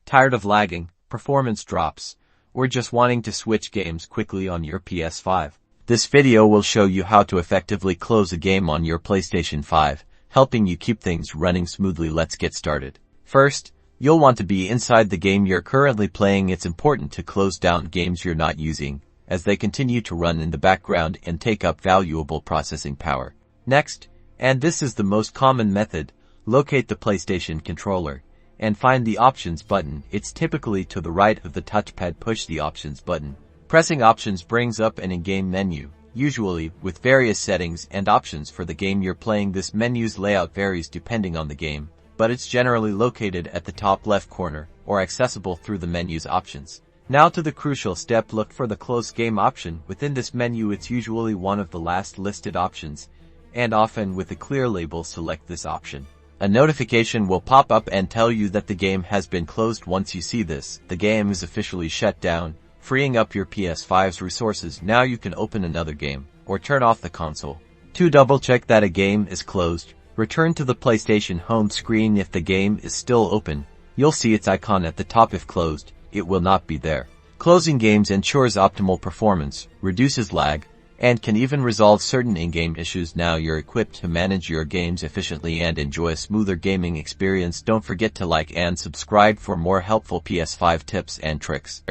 Tired of lagging, performance drops, or just wanting to switch games quickly on your PS5? This video will show you how to effectively close a game on your PlayStation 5, helping you keep things running smoothly. Let's get started. First, you'll want to be inside the game you're currently playing. It's important to close down games you're not using, as they continue to run in the background and take up valuable processing power. Next, and this is the most common method, locate the PlayStation controller and find the Options button. It's typically to the right of the touchpad. Push the Options button. Pressing Options brings up an in-game menu, usually with various settings and options for the game you're playing. This menu's layout varies depending on the game, but it's generally located at the top left corner or accessible through the menu's options. Now to the crucial step, look for the Close Game option. Within this menu, it's usually one of the last listed options, and often with a clear label. Select this option. A notification will pop up and tell you that the game has been closed. Once you see this, the game is officially shut down, freeing up your PS5's resources. Now you can open another game, or turn off the console. To double-check that a game is closed, return to the PlayStation home screen. If the game is still open, you'll see its icon at the top. If closed, it will not be there. Closing games ensures optimal performance, reduces lag, and can even resolve certain in-game issues. Now you're equipped to manage your games efficiently and enjoy a smoother gaming experience. Don't forget to like and subscribe for more helpful PS5 tips and tricks.